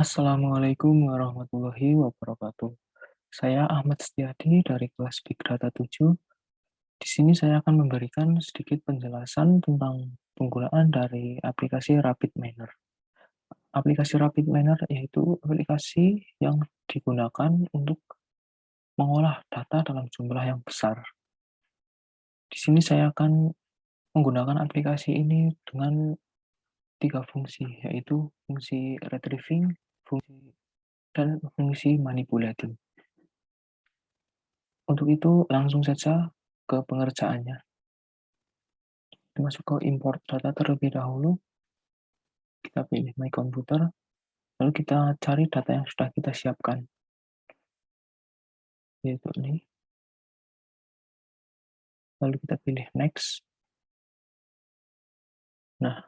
Assalamualaikum warahmatullahi wabarakatuh. Saya Ahmad Setiadi dari kelas Big Data 7. Di sini saya akan memberikan sedikit penjelasan tentang penggunaan dari aplikasi Rapid Miner. Aplikasi Rapid Miner yaitu aplikasi yang digunakan untuk mengolah data dalam jumlah yang besar. Di sini saya akan menggunakan aplikasi ini dengan tiga fungsi, yaitu fungsi retrieving, fungsi dan fungsi manipulating. Untuk itu, langsung saja ke pengerjaannya. Masuk ke import data terlebih dahulu, kita pilih My Computer, lalu kita cari data yang sudah kita siapkan, yaitu ini. Lalu kita pilih Next. Nah,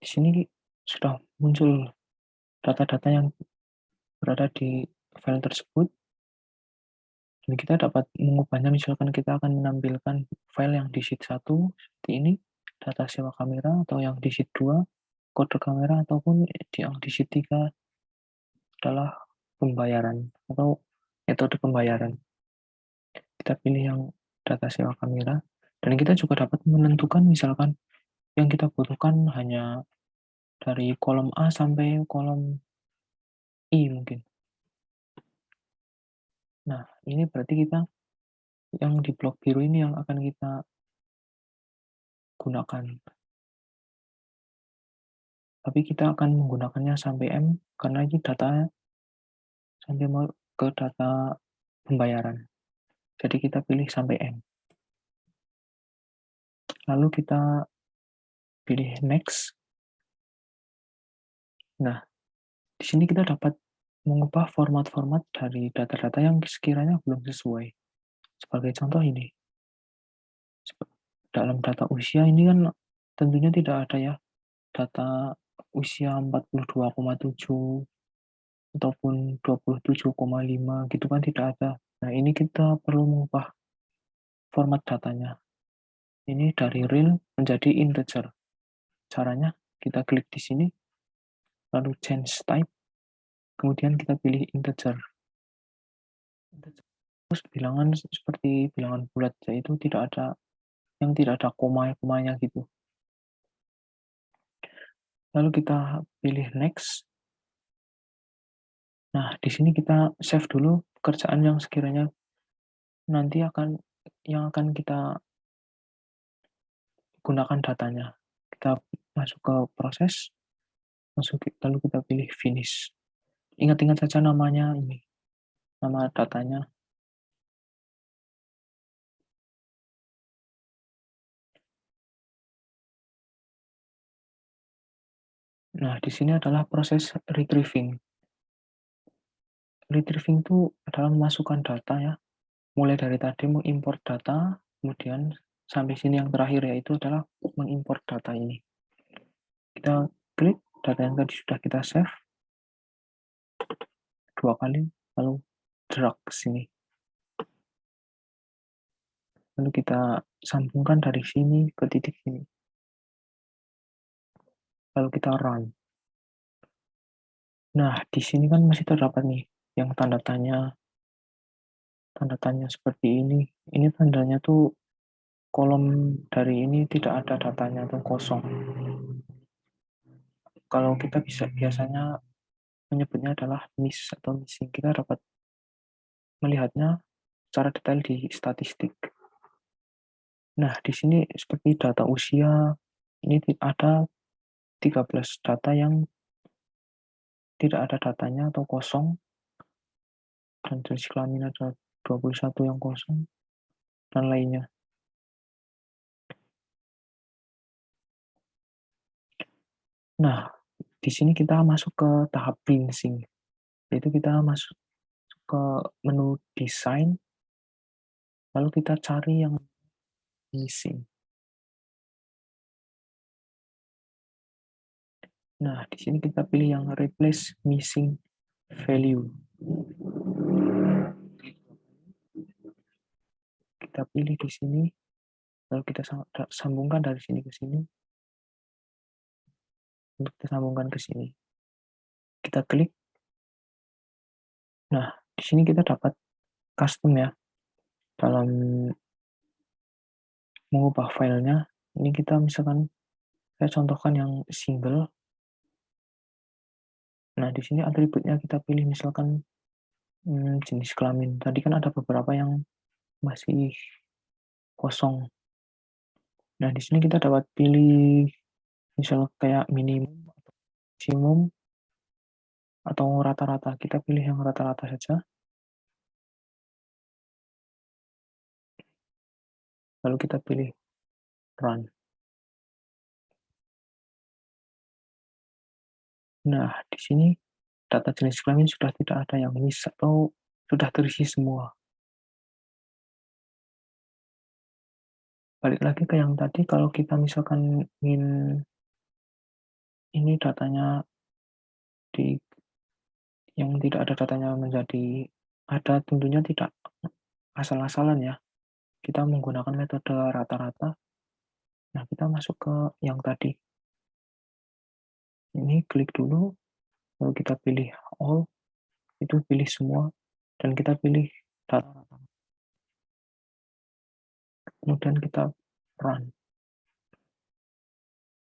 di sini sudah muncul data-data yang berada di file tersebut, dan kita dapat mengubahnya. Misalkan kita akan menampilkan file yang di sheet 1, seperti ini, data sewa kamera, atau yang di sheet 2, kode kamera, ataupun yang di sheet 3 adalah pembayaran atau metode pembayaran. Kita pilih yang data sewa kamera, dan kita juga dapat menentukan misalkan yang kita butuhkan hanya dari kolom A sampai kolom I mungkin. Nah, ini berarti kita yang di blok biru ini yang akan kita gunakan. Tapi kita akan menggunakannya sampai M karena ini data sampai ke data pembayaran. Jadi kita pilih sampai M. Lalu kita pilih Next. Nah, di sini kita dapat mengubah format-format dari data-data yang sekiranya belum sesuai. Sebagai contoh ini, dalam data usia ini kan tentunya tidak ada ya data usia 42,7 ataupun 27,5 gitu kan, tidak ada. Nah, ini kita perlu mengubah format datanya. Ini dari real menjadi integer. Caranya kita klik di sini, lalu change type, kemudian kita pilih integer. Terus bilangan seperti bilangan bulat, yaitu tidak ada yang tidak ada koma-komanya gitu. Lalu kita pilih next. Nah, di sini kita save dulu pekerjaan yang sekiranya nanti akan kita gunakan datanya. Kita masuk ke proses, lalu kita pilih finish. Ingat-ingat saja namanya ini, nama datanya. Nah, di sini adalah proses retrieving. Retrieving itu adalah memasukkan data ya, mulai dari tadi mengimport data, kemudian sampai sini yang terakhir yaitu adalah mengimport data ini. Kita klik data yang tadi sudah kita save 2 kali, lalu drag ke sini. Lalu kita sambungkan dari sini ke titik sini. Lalu kita run. Nah, di sini kan masih terdapat nih yang tanda tanya seperti ini. Ini tandanya tuh kolom dari ini tidak ada datanya, tuh kosong. Kalau kita biasanya menyebutnya adalah miss atau missing. Kita dapat melihatnya secara detail di statistik. Nah, di sini seperti data usia, ini ada 13 data yang tidak ada datanya atau kosong, dan jenis kelamin ada 21 yang kosong, dan lainnya. Nah, di sini kita masuk ke tahap cleansing, yaitu kita masuk ke menu desain, lalu kita cari yang missing. Nah, di sini kita pilih yang replace missing value. Kita pilih di sini, lalu kita sambungkan dari sini ke sini, untuk kita sambungkan ke sini. Kita klik, Nah, di sini kita dapat custom ya, dalam mengubah filenya. Ini kita misalkan saya contohkan yang single. Nah, di sini atributnya kita pilih misalkan jenis kelamin. Tadi kan ada beberapa yang masih kosong. Nah, di sini kita dapat pilih misal kayak minimum, maksimum, atau rata-rata. Kita pilih yang rata-rata saja. Lalu kita pilih run. Nah, di sini data jenis kelamin sudah tidak ada yang miss atau sudah terisi semua. Balik lagi ke yang tadi, kalau kita misalkan ingin ini datanya di yang tidak ada datanya menjadi ada, tentunya tidak asal-asalan ya. Kita menggunakan metode rata-rata. Nah, kita masuk ke yang tadi. Ini klik dulu, lalu kita pilih all, itu pilih semua, dan kita pilih rata-rata. Kemudian kita run.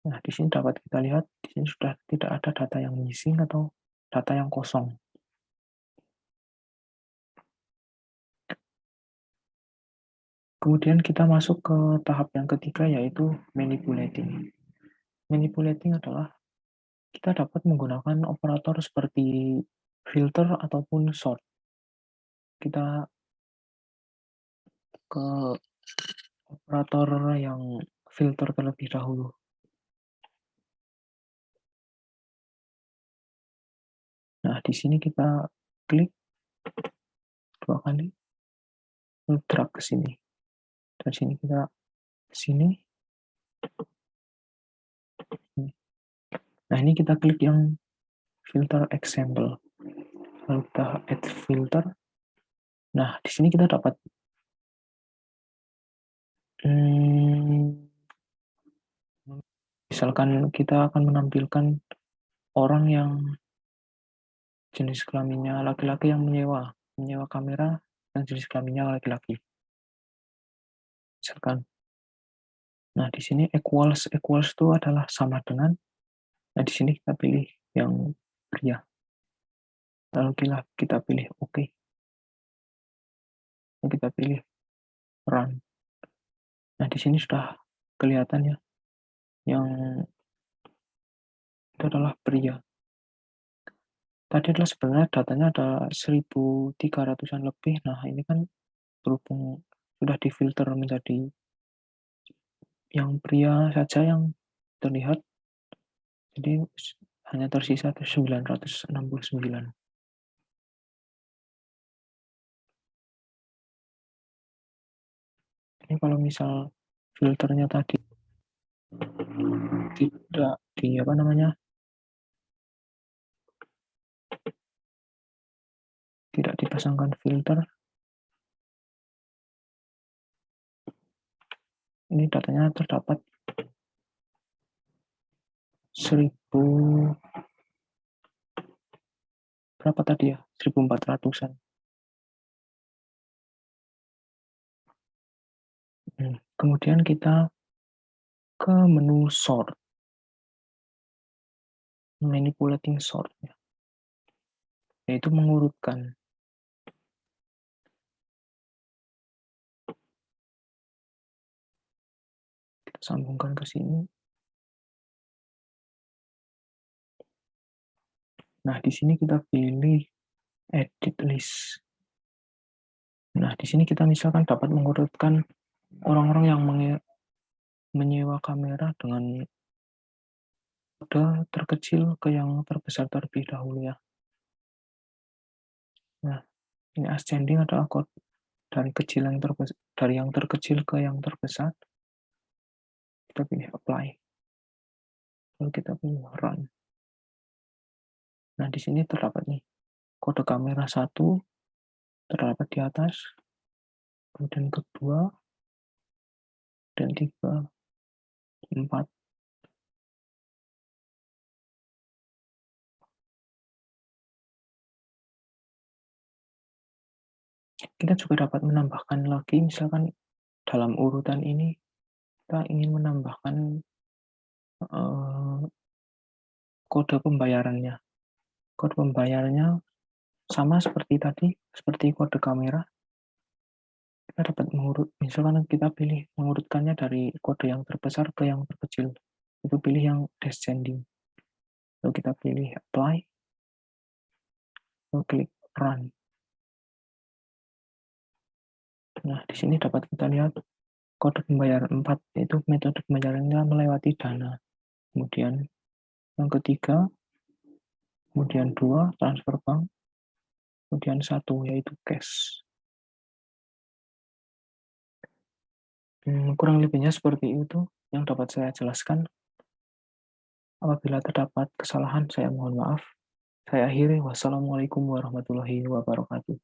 Nah, di sini dapat kita lihat, di sini sudah tidak ada data yang missing atau data yang kosong. Kemudian kita masuk ke tahap yang ketiga, yaitu manipulating. Manipulating adalah kita dapat menggunakan operator seperti filter ataupun sort. Kita ke operator yang filter terlebih dahulu. Nah, di sini kita klik 2 kali, lalu drag ke sini. Dari sini kita ke sini. Nah, ini kita klik yang filter example. Lalu kita add filter. Nah, di sini kita dapat misalkan kita akan menampilkan orang yang jenis kelaminnya laki-laki yang menyewa kamera dan jenis kelaminnya laki-laki. Misalkan. Nah, di sini equals itu adalah sama dengan. Nah, di sini kita pilih yang pria. Lalu kita pilih OK. Lalu kita pilih run. Nah, di sini sudah kelihatan ya, yang itu adalah pria. Tadi adalah sebenarnya datanya ada 1.300-an lebih. Nah, ini kan berhubung sudah difilter menjadi yang pria saja yang terlihat, jadi hanya tersisa 969. Ini kalau misal filternya tadi tidak tidak dipasangkan filter, ini datanya terdapat 1000 berapa tadi ya, 1400-an. Kemudian kita ke menu sort, manipulating sort, yaitu mengurutkan. Kita sambungkan ke sini. Nah, di sini kita pilih edit list. Nah, di sini kita misalkan dapat mengurutkan orang-orang yang menyewa kamera dengan kode terkecil ke yang terbesar terlebih dahulu ya. Nah, ini ascending adalah kode dari yang terkecil ke yang terbesar. Kita pilih apply. Lalu kita pilih run. Nah, di sini terdapat nih kode kamera 1 terdapat di atas, kemudian kedua, dan 3, 4. Kita juga dapat menambahkan lagi, misalkan dalam urutan ini kita ingin menambahkan, eee, kode pembayarannya. Kode pembayarannya sama seperti tadi, seperti kode kamera, kita dapat misalkan kita pilih mengurutkannya dari kode yang terbesar ke yang terkecil, itu pilih yang descending, lalu kita pilih apply, lalu klik run. Nah, di sini dapat kita lihat kode pembayaran 4, yaitu metode pembayarannya melewati Dana. Kemudian yang ketiga, kemudian 2 transfer bank, kemudian 1 yaitu cash. Kurang lebihnya seperti itu yang dapat saya jelaskan. Apabila terdapat kesalahan, saya mohon maaf. Saya akhiri, wassalamualaikum warahmatullahi wabarakatuh.